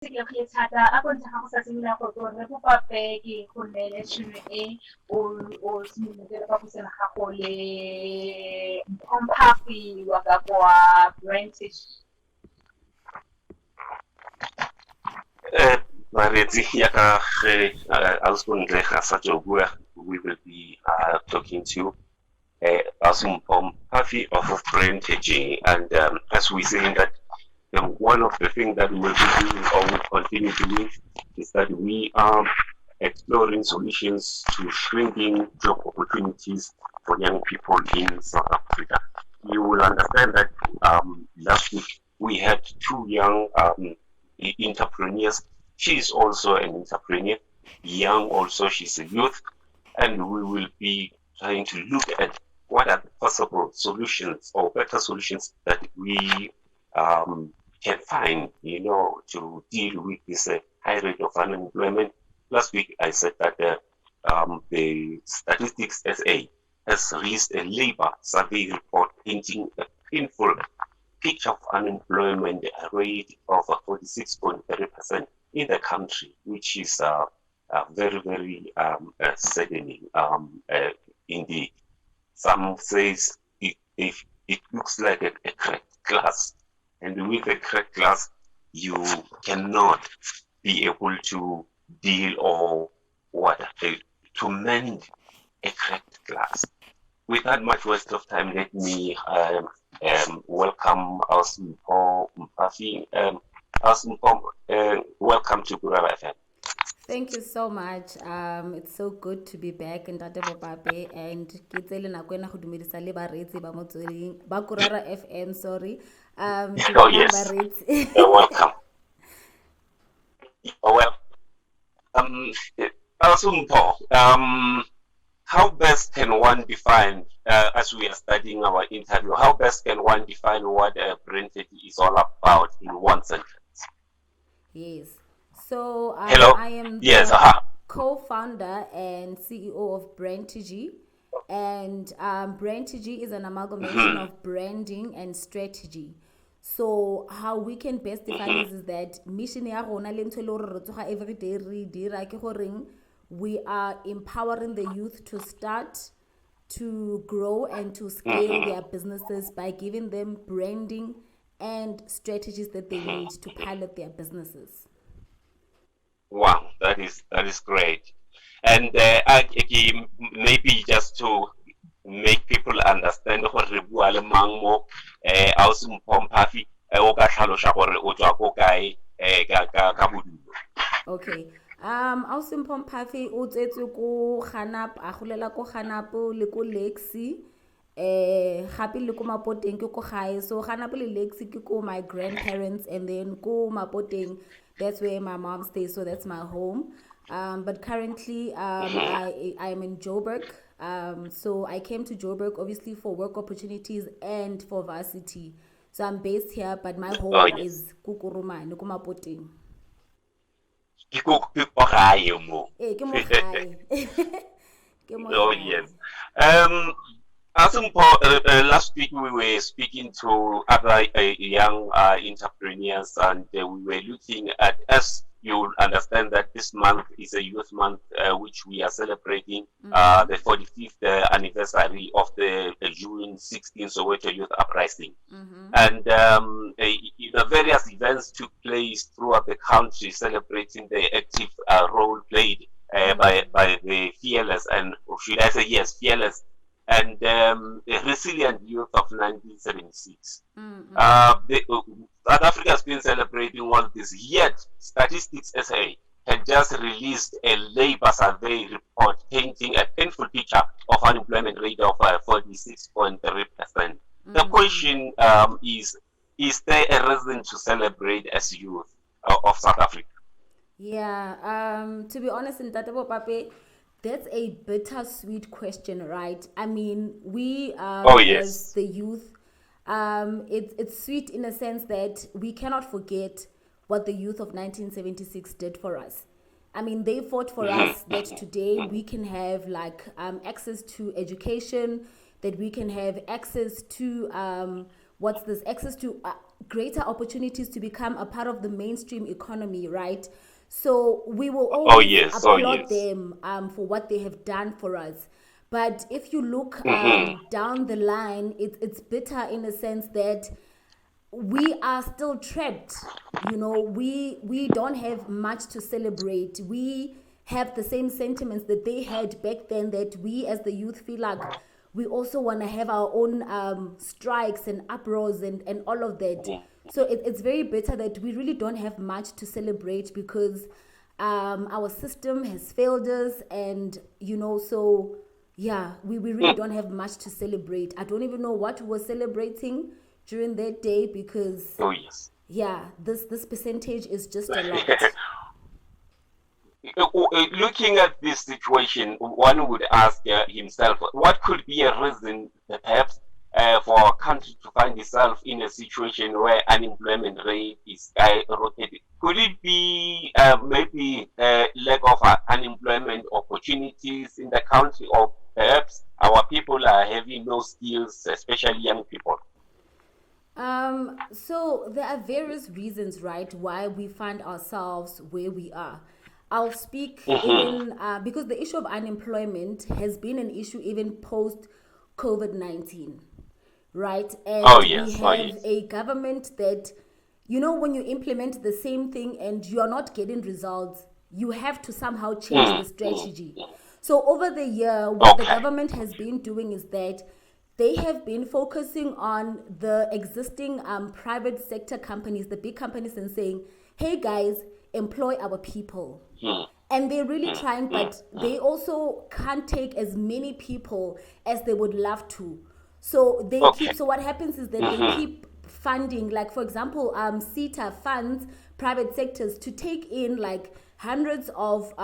ke thata a go ntse ga go sa simolola go tlo re bopa ke go nele tšhono e o simolotse ka go sena gago le mphafi wa ka kwa Brantegy. Maretsi yaka ausbundle Bua, we will be talking to Asumpom Hafi of Brantegy, and as we say that one of the things that we will be doing or will continue doing is that we are exploring solutions to shrinking job opportunities for young people in South Africa. You will understand that last week we had two young entrepreneurs. She's also an entrepreneur, young also, she's a youth, and we will be trying to look at what are the possible solutions or better solutions that we can find, to deal with this high rate of unemployment. Last week I said that the Statistics SA has released a labor survey report painting a painful picture of unemployment rate of 46.3% in the country, which is very, very saddening indeed. Some says it looks like a cracked glass, and with a cracked glass, you cannot be able to deal or to mend a cracked glass. Without much waste of time, let me welcome Asumpom Mpafi. Asumpom, welcome to Kurara FM. Thank you so much. It's so good to be back in Tate Bopape, and ke tsele nako ena go dumedisa le bareetsi ba motsweding ba Kurara FM, sorry. Oh yes. You're welcome. Well, Asumpom, how best can one define, as we are studying our interview, how best can one define what Brantegy is all about in one sentence? Yes. So Hello? I am yes, co-founder and CEO of Brantegy. And Brantegy is an amalgamation of branding and strategy. So how we can best define this is that mission ya rona le ntho le re tsoga every day re dira ke goreng we are empowering the youth to start, to grow, and to scale their businesses by giving them branding and strategies that they need to pilot their businesses. Wow, that is great. And maybe just to make people understand gore re bua le mang mo Asumpom Mpafi o ka tlhalosa gore o tswa ko kae ka bodulo. Okay. Asumpom Mpafi o tsetswe ko Ganap, a golela ko Ganap le ko Lexi. Gape le ko Mapoteng ke ko gae. So Ganap le Lexi ke ko my grandparents, and then ko Mapoteng, that's where my mom stays, so that's my home. But currently I am in Joburg. So I came to Joburg obviously for work opportunities and for varsity. So I'm based here, but my home is Kukuruma, Nukumapoteng. Oh yes. Asumpom, last week we were speaking to other young entrepreneurs, and we were looking at, as you understand, that this month is a youth month, which we are celebrating the 45th anniversary of the June 16th Soweto Youth Uprising. And the various events took place throughout the country celebrating the active role played by the fearless, and should I say yes, fearless and resilient youth of 1976. South Africa has been celebrating all this, yet Statistics SA had just released a labor survey report painting a painful picture of unemployment rate of 46.3%. The question is there a reason to celebrate as youth of South Africa? Yeah, to be honest, in Tatebo Pape, that's a bittersweet question, right? I mean, we as the youth, it's sweet in a sense that we cannot forget what the youth of 1976 did for us. I mean, they fought for us that today we can have access to education, that we can have access to what's this, access to greater opportunities to become a part of the mainstream economy, right? So we will always applaud them for what they have done for us. But if you look down the line, it's bitter in a sense that we are still trapped. You know, we don't have much to celebrate. We have the same sentiments that they had back then, that we as the youth feel like we also want to have our own strikes and uproars and all of that. So it's very bitter that we really don't have much to celebrate because our system has failed us, and you know, so yeah, we really don't have much to celebrate. I don't even know what we were celebrating during that day because yeah, this percentage is just a lot. Looking at this situation, one would ask himself, what could be a reason, perhaps, for a country to find itself in a situation where unemployment rate is skyrocketing? Could it be maybe lack of unemployment opportunities in the country, or perhaps our people are having no skills, especially young people? So there are various reasons, right, why we find ourselves where we are. I'll speak even because the issue of unemployment has been an issue even post COVID-19, right? And we have a government that, you know, when you implement the same thing and you are not getting results, you have to somehow change the strategy. So over the year, what the government has been doing is that they have been focusing on the existing private sector companies, the big companies, and saying, hey guys, employ our people. And they're really trying, but they also can't take as many people as they would love to. So they keep, so what happens is that they keep funding, like for example, CETA funds private sectors to take in like hundreds of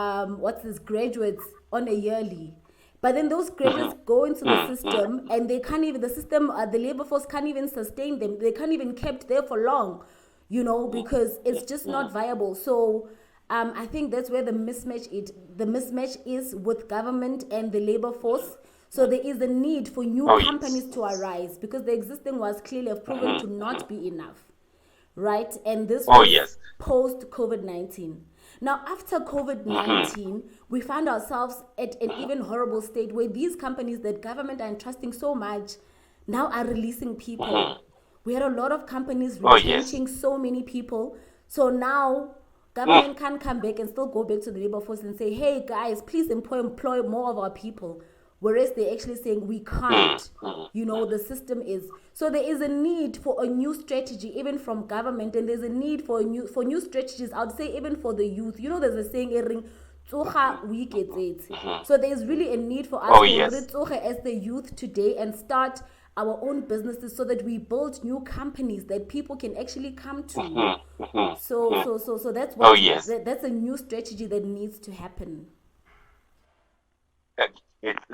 graduates on a yearly. But then those graduates go into the system and they can't even, the labor force can't even sustain them. They can't even kept there for long, you know, because it's just not viable. So I think that's where the mismatch is with government and the labor force. So there is a need for new companies to arise because the existing ones clearly have proven to not be enough, right? And this was post COVID-19. Now, after COVID-19, we found ourselves at an even horrible state where these companies that government are entrusting so much now are releasing people. We had a lot of companies retrenching so many people. So now government can't come back and still go back to the labor force and say, hey guys, please employ more of our people. Whereas they're actually saying we can't, you know, the system is. So there is a need for a new strategy, even from government, and there's a need for new strategies, I would say even for the youth. You know, there's a saying, so there's really a need for us as the youth today and start our own businesses so that we build new companies that people can actually come to. So that's what that's a new strategy that needs to happen.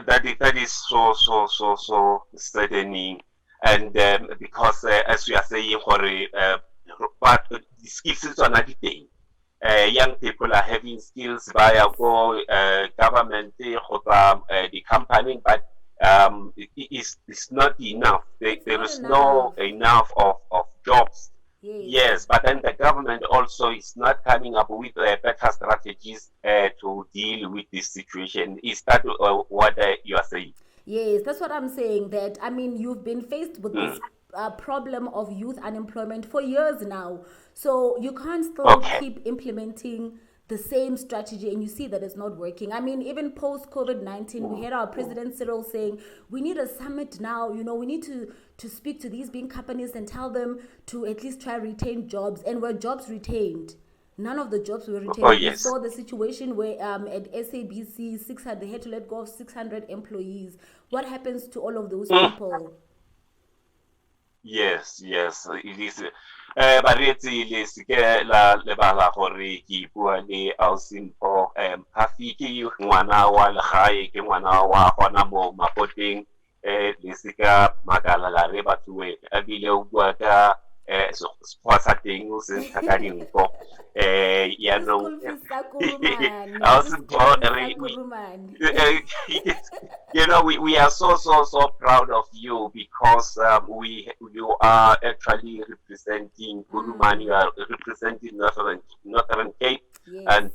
That is so saddening, and because as we are saying, but skills is another thing. Young people are having skills via government, the company, but it's not enough. There is no enough of jobs. Yes, but then the government also is not coming up with better strategies to deal with this situation. Is that what you are saying? Yes, that's what I'm saying. That, I mean, you've been faced with this problem of youth unemployment for years now. So you can't still keep implementing the same strategy and you see that it's not working. I mean, even post COVID-19, we had our President Cyril saying, we need a summit now, you know, we need to speak to these big companies and tell them to at least try retain jobs. And were jobs retained? None of the jobs were retained. We saw the situation where at SABC, they had to let go of 600 employees. What happens to all of those people? Yes, it is. But it's la lebala gore ke bua le Ausimpo Hafi ke ngwana wa legae ke ngwana wa gona mo Mapoteng le sika magala la re batho e bile o bua ka sekgowa sa teng o se ntsha ka dinko yaanong you know, we are so proud of you because you are actually representing Kurumani, you are representing Northern Cape, yes. And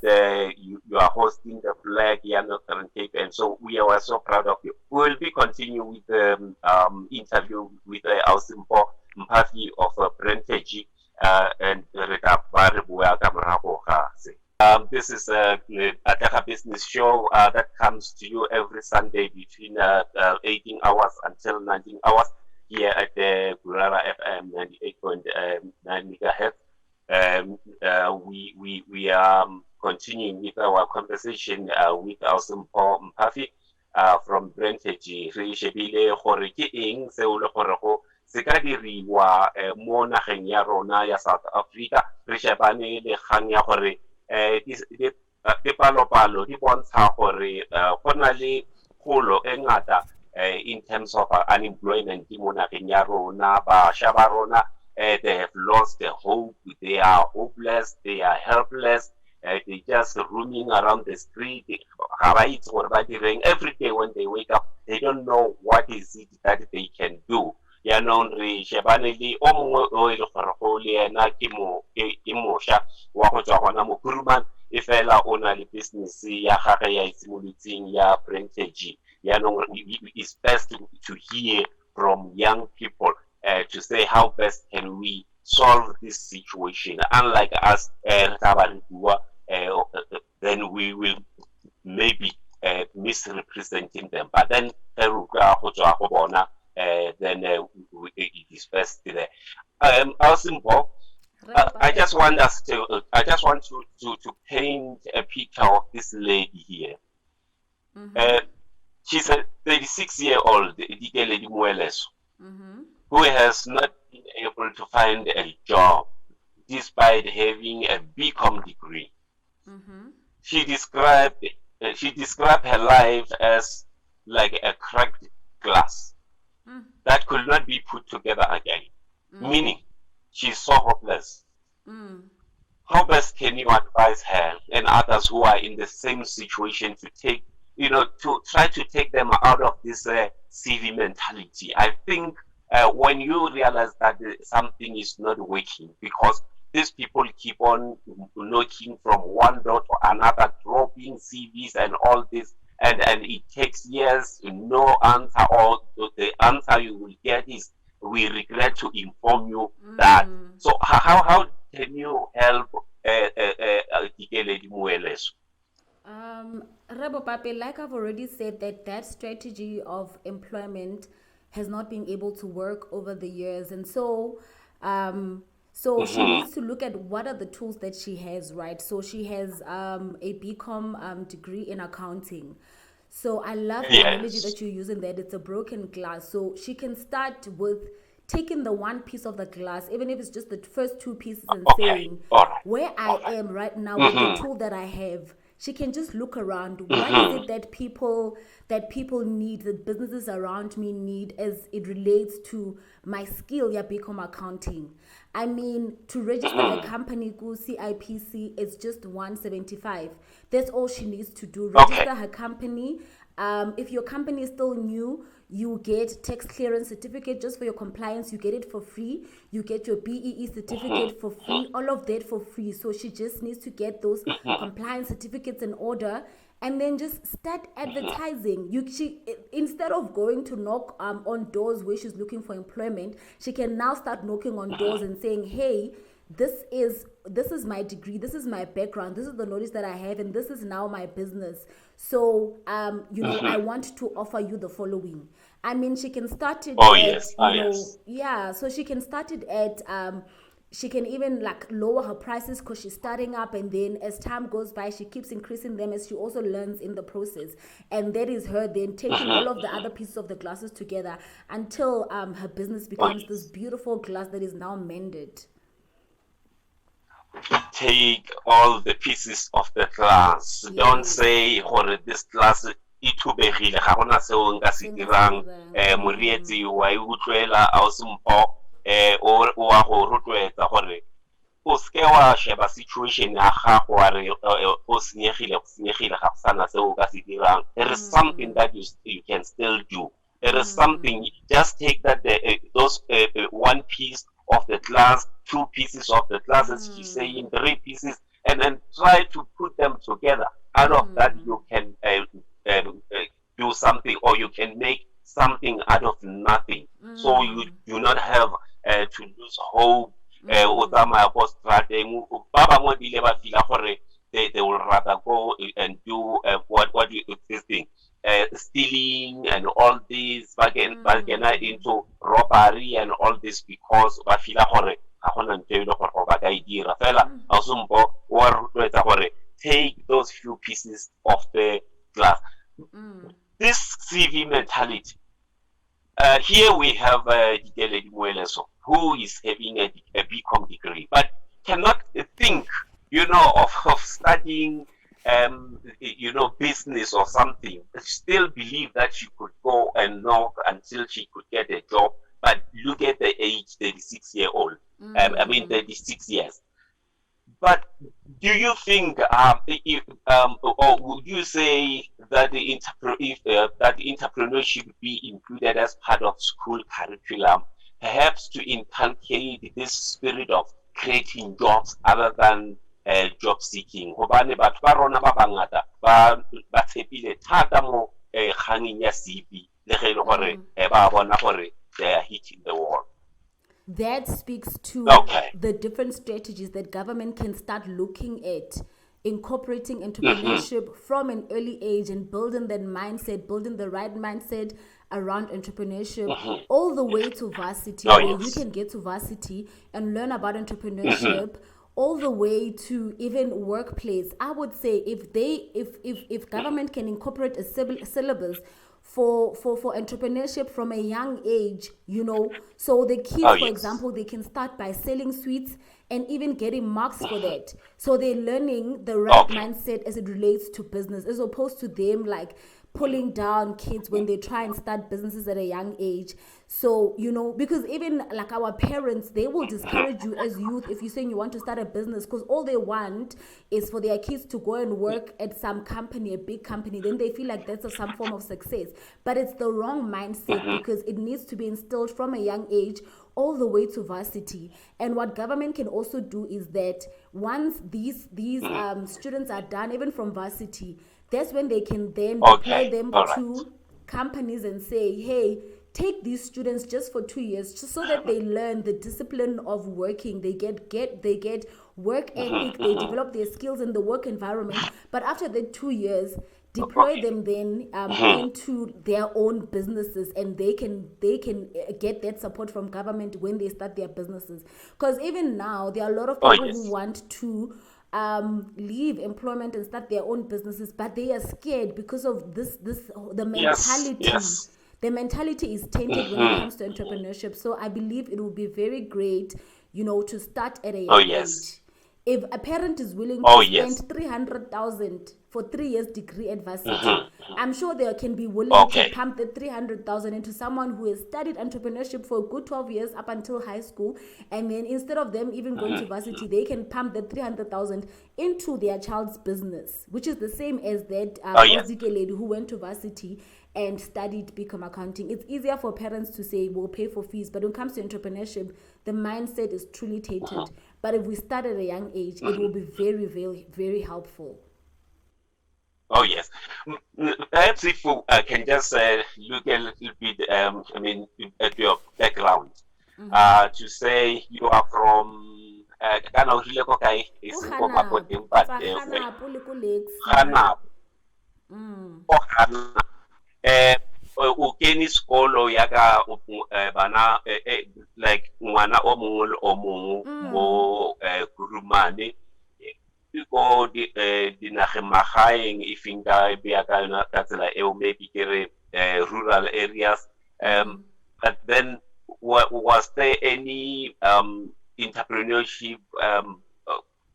you are hosting the flag here in Northern Cape, and so we are so proud of you. We will be continuing with the interview with our simple Mpafi of Brantegy and this is a Ataka Business Show that comes to you every Sunday between 18 hours until 19 hours here at the Kurara FM 98.9 megahertz. We are continuing with our conversation with our simple Mpafi from Brantegy. Re shebile gore ke eng se o le gore go se ka diriwa mo nageng ya rona ya South Africa. Re shebane le kgang ya gore di palo di bontsha gore go na le kgolo e ngata in terms of unemployment mo nageng ya rona. Bašwa ba rona they have lost their hope, they are hopeless, they are helpless, they just roaming around the street. Every day when they wake up, they don't know what is it that they can do. Ya non re shebane le o mongwe o ile gore go le ena ke mošwa wa go tswa gona mo Kurumane e fela o na le business ya gage ya itsimolotseng ya Brantegy. Ya non it's best to hear from young people to say how best can we solve this situation. Unlike us, then we will maybe misrepresenting them. But then then it is best there. Simple. I just want to paint a picture of this lady here. She's a 36-year-old who has not been able to find a job despite having a BCom degree. She described her life as like a cracked glass that could not be put together again. Meaning, she's so hopeless. How best can you advise her and others who are in the same situation to take, to try to take them out of this CV mentality? I think when you realize that something is not working, because these people keep on knocking from one door to another, dropping CVs and all this, and it takes years, no answer, or the answer you will get is, we regret to inform you that. So how can you help Rebo Pape, like I've already said, that strategy of employment has not been able to work over the years, and so she needs to look at what are the tools that she has, right? So she has a BCom degree in accounting. So I love the analogy that you're using, that it's a broken glass. So she can start with taking the one piece of the glass, even if it's just the first two pieces, and saying, where I am right now with the tool that I have. She can just look around. What is it that people need, that businesses around me need, as it relates to my skill, ya BCom accounting? I mean, to register a company, go CIPC, it's just $175. That's all she needs to do. Register her company. If your company is still new, you get tax clearance certificate just for your compliance. You get it for free. You get your BEE certificate for free. All of that for free. So she just needs to get those compliance certificates in order, and then just start advertising. She instead of going to knock on doors where she's looking for employment, she can now start knocking on doors and saying, hey, this is my degree, this is my background, this is the knowledge that I have, and this is now my business. So I want to offer you the following. I mean, she can start it so she can start it at she can even like lower her prices because she's starting up, and then as time goes by, she keeps increasing them as she also learns in the process. And that is her then taking all of the other pieces of the glasses together until her business becomes this beautiful glass that is now mended. Take all the pieces of the glass. Don't say, this glass itubegile ga gona seo nka se dirang morietsi wa e utlwela a o sempo o wa go rotloetsa gore o ske wa sheba situation ya gago wa re o senyegile ga go sana se o ka se dirang. There is something that you can still do. There is something, just take that those one piece of the class, 2 pieces of the class, as she's saying, 3 pieces, and then try to put them together. Out of that, you can do something, or you can make something out of nothing. So you do not have to lose hope. They will rather go and do what you this thing. Stealing and all this, bargain into robbery and all this because ba feel gore ga gona ntwe le gore ba ka dira fela asumpo wa rutwetsa gore take those few pieces of the glass. This CV mentality. Here we have Dikeledi Moeleso, who is having a BCom degree, but cannot think, of studying business or something. Still believe that she could go and knock until she could get a job. But look at the age, 36-year-old. 36 years. But do you think, or would you say that the entrepreneurship be included as part of school curriculum, perhaps to inculcate this spirit of creating jobs other than job seeking? Hobane batho ba rona ba bangata ba tshepile thata mo gangeng ya CV le ge le gore ba bona gore they are hitting the wall. That speaks to the different strategies that government can start looking at, incorporating entrepreneurship from an early age and building that mindset, building the right mindset around entrepreneurship all the way to varsity, where you can get to varsity and learn about entrepreneurship all the way to even workplace. I would say if government can incorporate a syllabus for entrepreneurship from a young age, so the kids, for example, they can start by selling sweets and even getting marks for that. So they're learning the right mindset as it relates to business, as opposed to them like pulling down kids when they try and start businesses at a young age. So, because even like our parents, they will discourage you as youth if you're saying you want to start a business, because all they want is for their kids to go and work at some company, a big company. Then they feel like that's some form of success. But it's the wrong mindset, because it needs to be instilled from a young age all the way to varsity. And what government can also do is that once these students are done, even from varsity, that's when they can then deploy them to companies and say, hey, take these students just for 2 years, just so that they learn the discipline of working. They get work ethic, they develop their skills in the work environment. But after the 2 years, deploy them then into their own businesses, and they can get that support from government when they start their businesses. Because even now, there are a lot of people who want to leave employment and start their own businesses, but they are scared because of the mentality. The mentality is tainted when it comes to entrepreneurship. So I believe it will be very great, to start at a young age. If a parent is willing to spend 300,000 for 3 years degree at varsity, I'm sure they can be willing to pump the 300,000 into someone who has studied entrepreneurship for a good 12 years up until high school, and then instead of them even going to varsity, they can pump the 300,000 into their child's business, which is the same as that Aussie lady who went to varsity and studied BCom accounting. It's easier for parents to say we'll pay for fees, but when it comes to entrepreneurship, the mindset is truly tainted. But if we start at a young age, it will be very, very, very helpful. Oh yes. Perhaps if we can just look a little bit, at your background, to say you are from o kene sekolo ya ka bana like ngwana o mongwe le o mongwe mo Kurumane go dinageng magaeng e finka bea ka tsela eo maybe kere rural areas, but then was there any entrepreneurship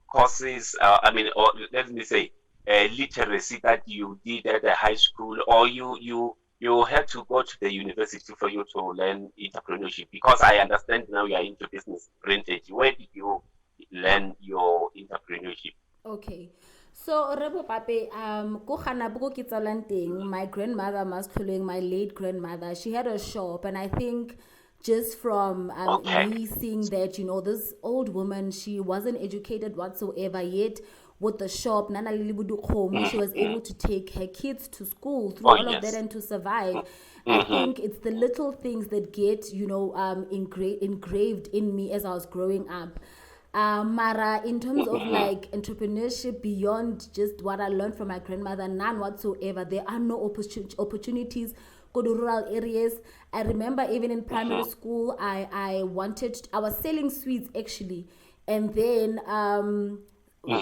courses, or let me say literacy that you did at the high school, or you you had to go to the university for you to learn entrepreneurship? Because I understand now you are into business. Brantegy, where did you learn your entrepreneurship? Okay. So Rebo Pape, ko Ganap ko ke tsalang teng, my grandmother masculine, my late grandmother, she had a shop, and I think just from Okay. me seeing that, this old woman, she wasn't educated whatsoever, yet with the shop, Nana Lilibudu Home, she was able to take her kids to school through Oh all of that yes. and to survive. I think it's the little things that get, engraved in me as I was growing up. Mara, in terms of like entrepreneurship beyond just what I learned from my grandmother, none whatsoever. There are no opportunities go to rural areas. I remember even in primary school, I was selling sweets actually, and then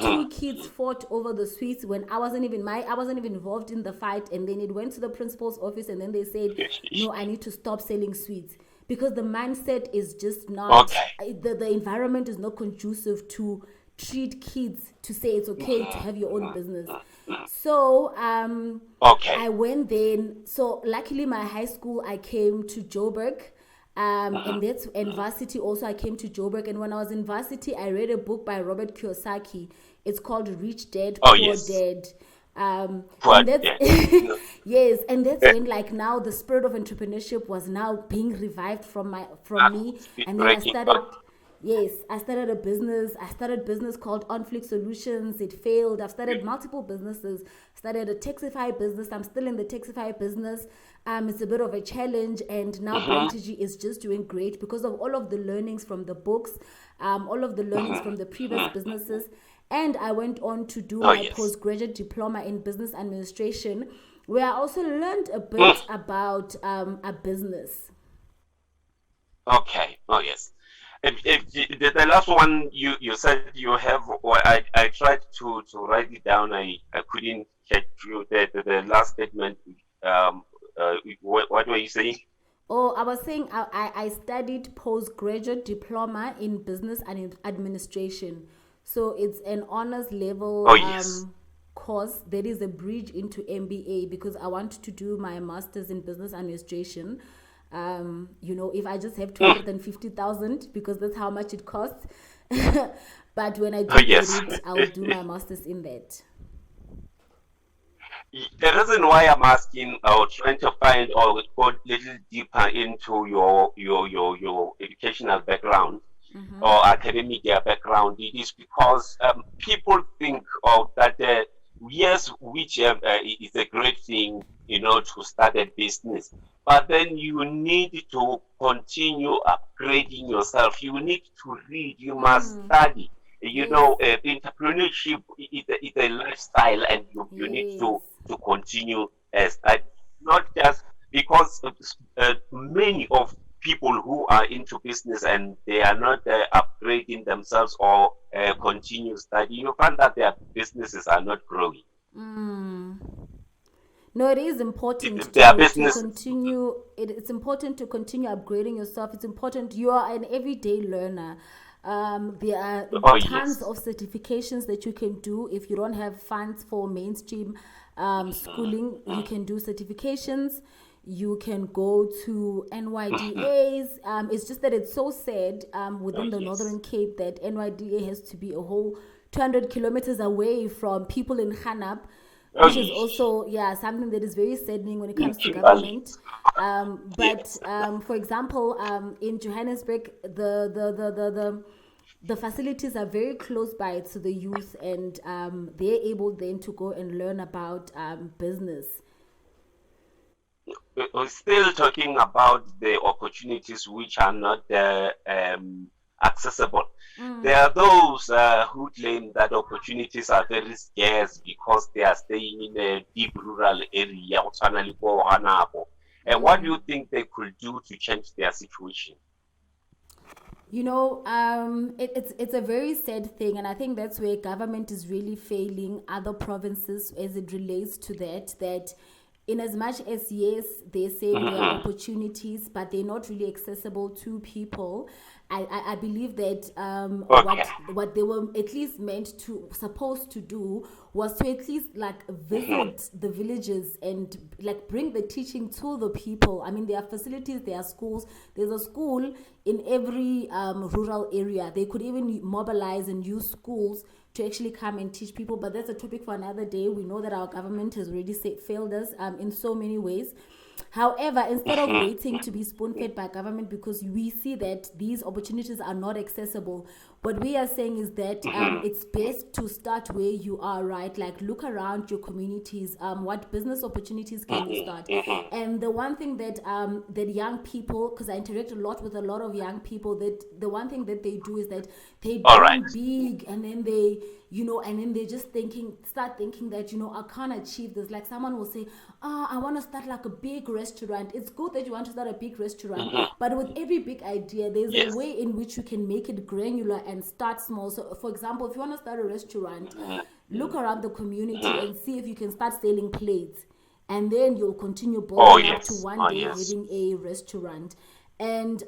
two kids fought over the sweets when I wasn't even involved in the fight, and then it went to the principal's office, and then they said, no, I need to stop selling sweets because the mindset is just not, Okay. the environment is not conducive to treat kids to say it's okay to have your own business. So Okay. I went then. So luckily, my high school, I came to Joburg. And varsity also, I came to Joburg. And when I was in varsity, I read a book by Robert Kiyosaki. It's called Rich Dad, Oh Poor yes. Dad. Poor And that's dad. yes, and that's when like now the spirit of entrepreneurship was now being revived from me, Speed and then breaking. Okay. I started a business. I started a business called Conflict Solutions. It failed. I've started multiple businesses. Started a Taxify business. I'm still in the Taxify business. It's a bit of a challenge, and now Brantegy is just doing great because of all of the learnings from the books, all of the learnings from the previous businesses. And I went on to do Oh my yes. postgraduate diploma in business administration, where I also learned a bit about a business. Okay. Oh yes. The last one you said you have, or I tried to write it down. I couldn't catch you. The last statement. Um. What were you saying? Oh, I was saying I studied postgraduate diploma in business and administration. So it's an honors level Oh yes. course that is a bridge into MBA because I want to do my master's in business administration. If I just have 250,000 because that's how much it costs. But when I Oh do get yes. it, I'll do my master's in that. The reason why I'm asking or trying to find or go a little deeper into your educational background or academic background, it is because people think of that. Yes, which is a great thing, to start a business. But then you need to continue upgrading yourself. You need to read. You must study. Yes, Entrepreneurship is a lifestyle, and you need yes. to continue study. Not just because many of people who are into business and they are not upgrading themselves or continue study, you find that their businesses are not growing. No, it is important Their to business. continue. It's important to continue upgrading yourself. It's important. You are an everyday learner. There are Oh tons yes. of certifications that you can do if you don't have funds for mainstream schooling. You can do certifications. You can go to NYDAs. It's just that it's so sad Oh within the yes. Northern Cape that NYDA has to be a whole 200 kilometers away from people in Ganap, Oh which is yes. also something that is very saddening when it In comes to Kimberley. government. But Yes. for example, in Johannesburg, the facilities are very close by to the youth, and they're able then to go and learn about business. We're still talking about the opportunities which are not accessible. There are those who claim that opportunities are very scarce because they are staying in a deep rural area. And what do you think they could do to change their situation? It's a very sad thing, and I think that's where government is really failing other provinces as it relates to that. That in as much as yes, they're saying there are opportunities, but they're not really accessible to people. I believe that Okay. what they were at least supposed to do was to at least like visit the villages and like bring the teaching to the people. I mean, there are facilities, there are schools. There's a school in every rural area. They could even mobilize and use schools to actually come and teach people, but that's a topic for another day. We know that our government has already failed us in so many ways. However, instead of waiting to be spoon-fed by government, because we see that these opportunities are not accessible, what we are saying is that it's best to start where you are, right? Like look around your communities. What business opportunities can you start? And the one thing that that young people, because I interact a lot with a lot of young people, that the one thing that they do is that they All right. dream big, and then and then they just start thinking that, I can't achieve this. Like someone will say, I want to start like a big restaurant. It's good that you want to start a big restaurant, but with every big idea, there's a Yes. way in which you can make it granular and start small. So for example, if you want to start a restaurant, look around the community and see if you can start selling plates, and then you'll continue building up to one day having a restaurant. And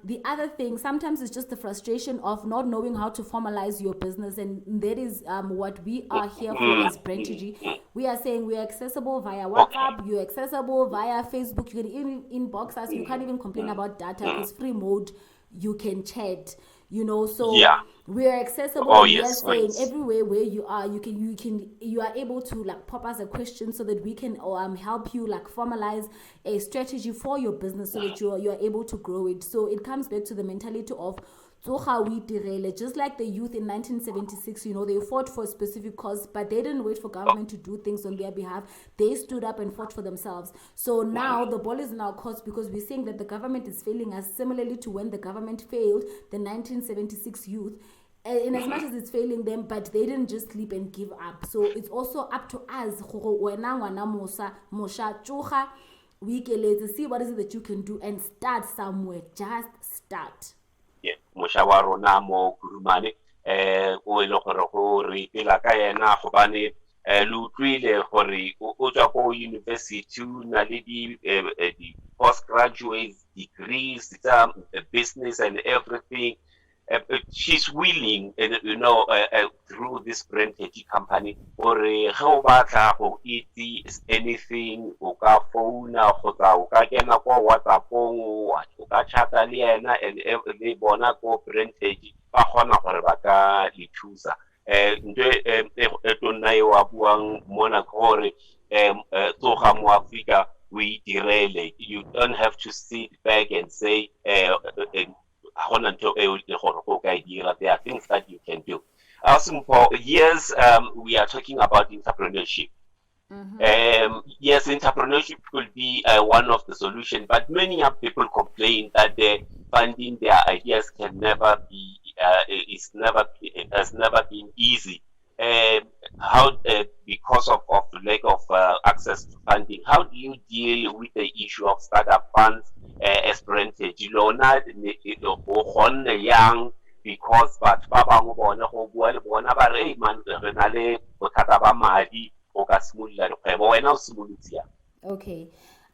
the other thing, sometimes it's just the frustration of not knowing how to formalize your business, and that is what we are here for as Brantegy. We are saying we are accessible via WhatsApp, you're accessible via Facebook, you can even inbox us, you can't even complain about data because free mode, you can chat, so Yeah. we are accessible. Oh, And yes. we are saying Yes. everywhere where you are, you are able to like pop us a question so that we can help you like formalize a strategy for your business so that you are able to grow it. So it comes back to the mentality of just like the youth in 1976, they fought for a specific cause, but they didn't wait for government to do things on their behalf. They stood up and fought for themselves. So now the ball is in our court, because we're saying that the government is failing us, similarly to when the government failed the 1976 youth. In as much as it's failing them, but they didn't just sleep and give up. So it's also up to us. See what is it that you can do and start somewhere. Just start. Yeah. Mosha wa rona mo Kurumane o ile gore go re pela ka yena gobane lo utlwile gore o tswa ko university o na le di postgraduate degrees, business and everything. She's willing, through this Brantegy company, or how batla go itse anything, o ka phone kgotsa o ka kena ko WhatsApp-ong, o ka chata le yena, and le bona ko Brantegy ba kgona gore ba ka le thusa. Ntwe tonna e wa buang mona gore tsoga mo Africa we direle. You don't have to sit back and say there are things that you can do. Also, for years, we are talking about entrepreneurship. Yes, entrepreneurship could be one of the solutions, but many people complain that funding their ideas can never be, it has never been easy. Because of lack of access to funding, how do you deal with the issue of startup funds as Brantegy? Young, because but ba bang bona go bua le bona ba re man re na le bothata ba madi o ka simolla dikgwebo wena o simolotse. Okay.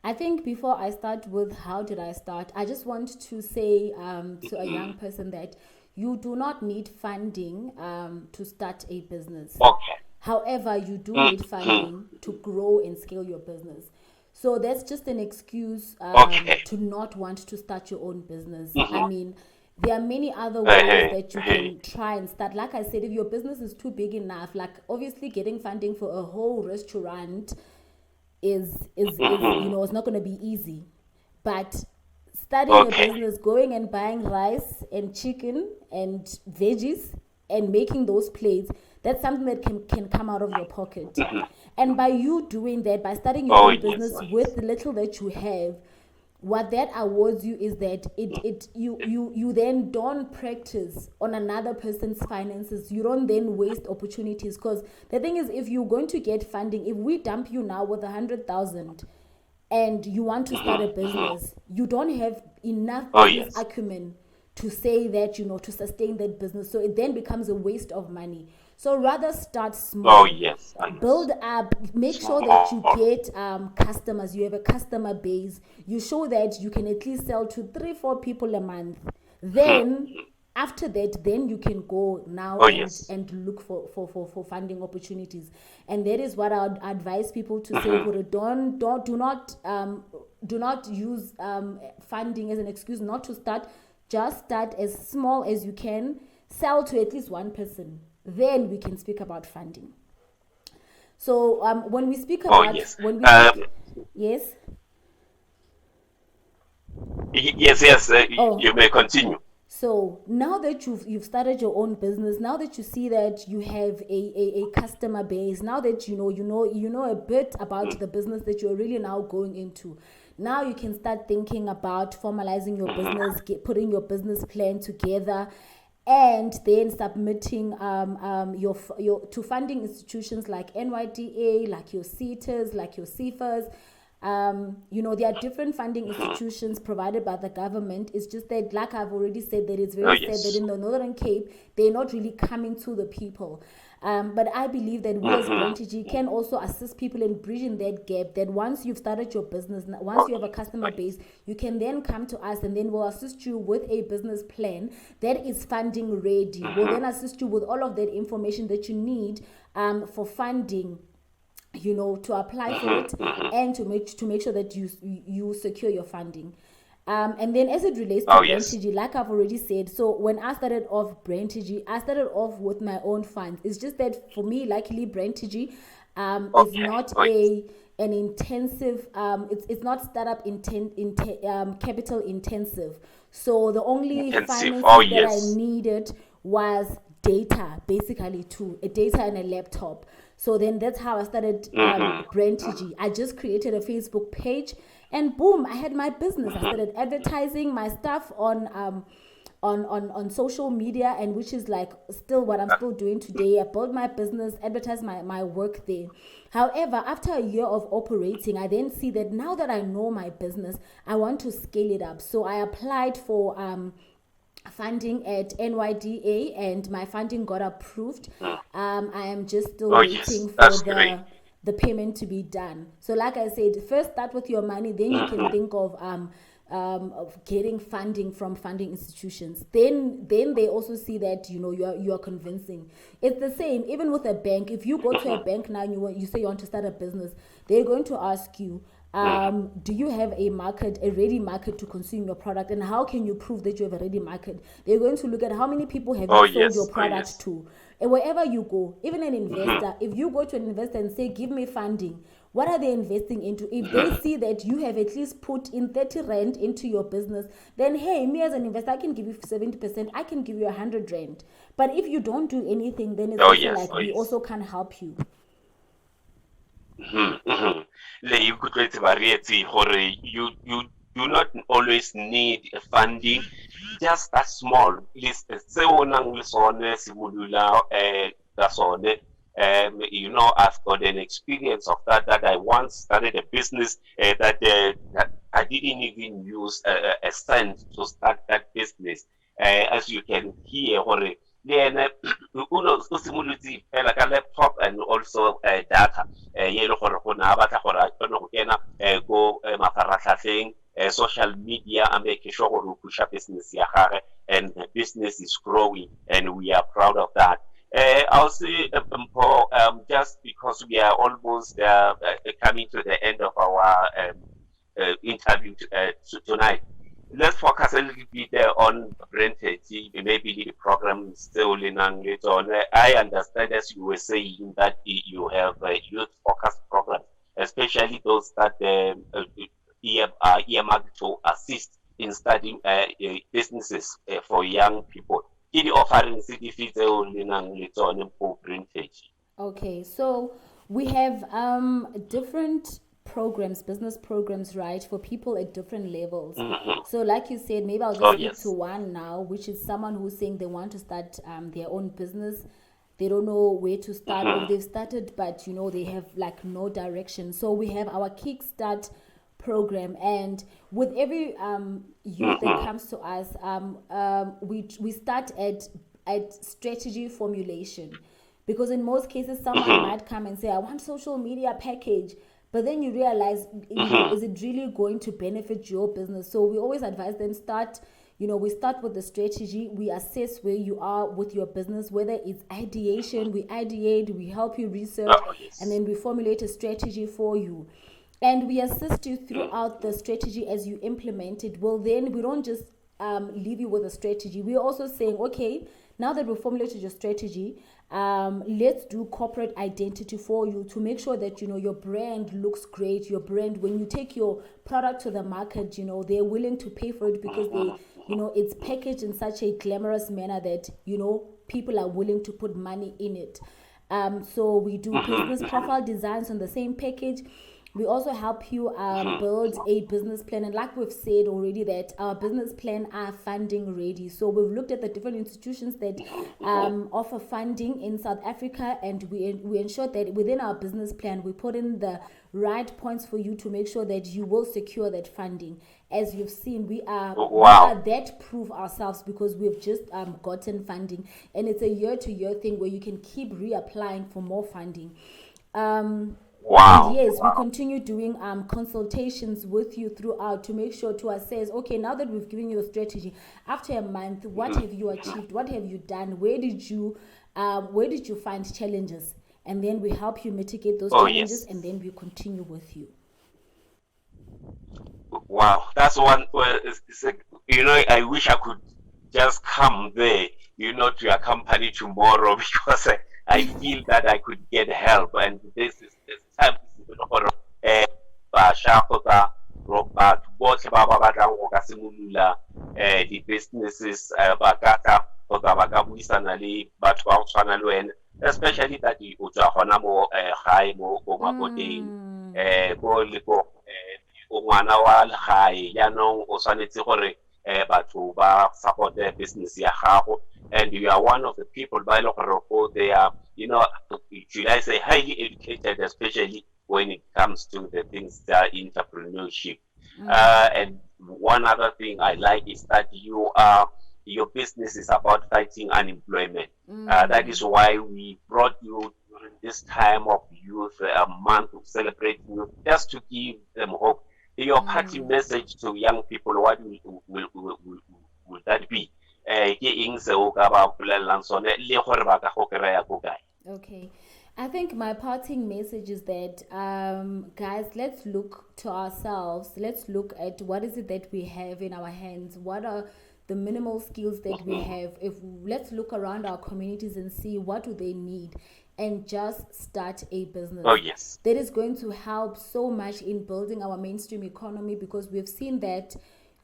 I think before I start with how did I start, I just want to say to a young person that you do not need funding to start a business. Okay. However, you do need funding to grow and scale your business. So that's just an excuse to not want to start your own business. I mean, there are many other ways that you can try and start. Like I said, if your business is too big enough, like obviously getting funding for a whole restaurant is it's not going to be easy. But starting a business, going and buying rice and chicken and veggies and making those plates, that's something that can come out of your pocket. And by you doing that, by starting your own business with the little that you have, what that awards you is that you then don't practice on another person's finances. You don't then waste opportunities, because the thing is, if you're going to get funding, if we dump you now with 100,000 and you want to start a business, you don't have enough business acumen to say that, to sustain that business. So it then becomes a waste of money. So rather start small. Build up, make sure that you get customers. You have a customer base. You show that you can at least sell to 3-4 people a month. Then after that, then you can go now and look for funding opportunities. And that is what I would advise people to say, do not use funding as an excuse not to start. Just start as small as you can, sell to at least one person, then we can speak about funding. So when we speak about yes, you may continue. So now that you've started your own business, now that you see that you have a customer base, now that you know a bit about the business that you're really now going into, now you can start thinking about formalizing your business, putting your business plan together, and then submitting your to funding institutions like NYDA, like your CETAs, like your CFAs. There are different funding institutions provided by the government. It's just that, like I've already said, that it's very sad that in the Northern Cape, they're not really coming to the people. But I believe that we as Brantegy can also assist people in bridging that gap, that once you've started your business, once you have a customer base, you can then come to us and then we'll assist you with a business plan that is funding ready. We'll then assist you with all of that information that you need for funding, to apply for it and to make sure that you secure your funding. And then as it relates to Brantegy, like I've already said, so when I started off Brantegy, I started off with my own funds. It's just that for me, luckily, Brantegy is not an intensive, it's not startup capital intensive. So the only financing that I needed was data, basically a data and a laptop. So then that's how I started Brantegy. I just created a Facebook page and boom, I had my business. I started advertising my stuff on social media, and which is like still what I'm still doing today. I built my business, advertised my work there. However, after a year of operating, I then see that now that I know my business, I want to scale it up. So I applied for funding at NYDA and my funding got approved. I am just still waiting for the payment to be done. So like I said, first start with your money, then you can think of getting funding from funding institutions. Then they also see that you are convincing. It's the same even with a bank. If you go to a bank now and you say you want to start a business, they're going to ask you, do you have a ready market to consume your product, and how can you prove that you have a ready market? They're going to look at how many people have you sold your product to. And wherever you go, even an investor, if you go to an investor and say, give me funding, what are they investing into? If they see that you have at least put in 30 rand into your business, then hey, me as an investor, I can give you 70%, I can give you 100 rand. But if you don't do anything, then it's we also can't help you. You do not always need funding, just a small list. I've got an experience of that I once started a business that I didn't even use a cent to start that business. As you can hear, then like a laptop and also data. Social media and making sure we push up business and business is growing, and we are proud of that. I'll say, just because we are almost coming to the end of our interview tonight, let's focus a little bit on Brantegy. Maybe the program is still in on. I understand, as you were saying, that you have youth-focused programs, especially those that are earmarked to assist in starting businesses for young people. Okay, so we have different programs, business programs, right, for people at different levels. So like you said, maybe I'll just speak to one now, which is someone who's saying they want to start their own business. They don't know where to start, or they've started, but they have like no direction. So we have our Kickstart program, and with every youth that comes to us, we start at strategy formulation, because in most cases someone might come and say, I want social media package, but then you realize, is it really going to benefit your business? So we always advise them, start we start with the strategy, we assess where you are with your business, whether it's ideation, we ideate, we help you research, and then we formulate a strategy for you. And we assist you throughout the strategy as you implement it. Well, then we don't just leave you with a strategy. We're also saying, okay, now that we've formulated your strategy, let's do corporate identity for you to make sure that your brand looks great. Your brand, when you take your product to the market, they're willing to pay for it because it's packaged in such a glamorous manner that people are willing to put money in it. So we do business profile designs on the same package. We also help you build a business plan, and like we've said already, that our business plan are funding ready. So we've looked at the different institutions that offer funding in South Africa, and we ensure that within our business plan we put in the right points for you to make sure that you will secure that funding. As you've seen, we are that proof ourselves because we've just gotten funding, and it's a year-to-year thing where you can keep reapplying for more funding. And yes, we continue doing consultations with you throughout to make sure to assess, okay, now that we've given you a strategy, after a month, what have you achieved? What have you done? Where did you find challenges? And then we help you mitigate those challenges, and then we continue with you. Wow, that's one. I wish I could just come there, to your company tomorrow because I feel that I could get help, and this is time for the businesses especially that you mo high mo ngwana wa legae yaanong o tshwanetse gore batho ba support their business ya gago, and you are one of the people by they are should I say highly educated, especially when it comes to the things that entrepreneurship. And one other thing I like is that your business is about fighting unemployment. That is why we brought you during this time of youth, a month of celebrating youth, just to give them hope. Your party message to young people, what will that be? Okay. I think my parting message is that, guys, let's look to ourselves. Let's look at what is it that we have in our hands. What are the minimal skills that we have? Let's look around our communities and see what do they need, and just start a business. Oh, yes. That is going to help so much in building our mainstream economy, because we've seen that,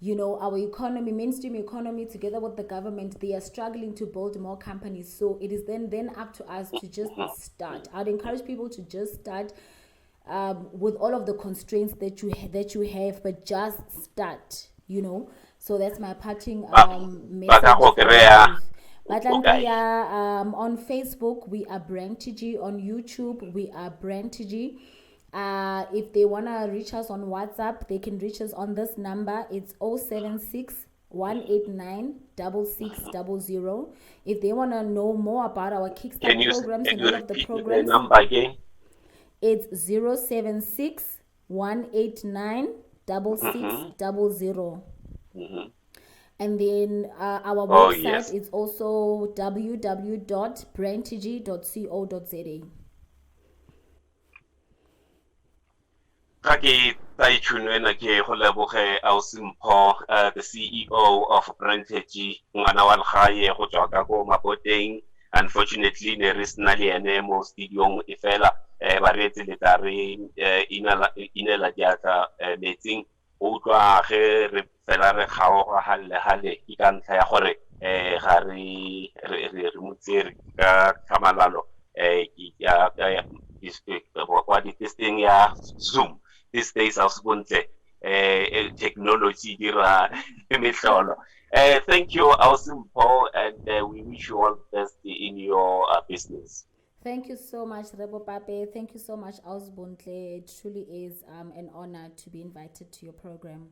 our economy, mainstream economy, together with the government, they are struggling to build more companies. So it is then up to us to just start. I'd encourage people to just start with all of the constraints that you have, but just start, So that's my parting message. On Facebook, we are Brantegy. On YouTube, we are Brantegy. If they want to reach us on WhatsApp, they can reach us on this number. It's 076 189 6600. If they want to know more about our Kickstart programs and all of the programs, the number again? It's 076 189 6600. And then our website is also www.brantegy.co.za. The CEO of Brantegy, unfortunately, there is nali mo studio ifela baretse letare inela diata meeting o twa ge re fela re kgaoga hale ke ka ntlha ya gore ga re motsere ka tlhamalalo what this thing ya Zoom these days of technology dira mehlolo. Thank you, Awesome Paul, and we wish you all the best in your business. Thank you so much, Rebo Pape. Thank you so much, Ausbontle. It truly is an honor to be invited to your program.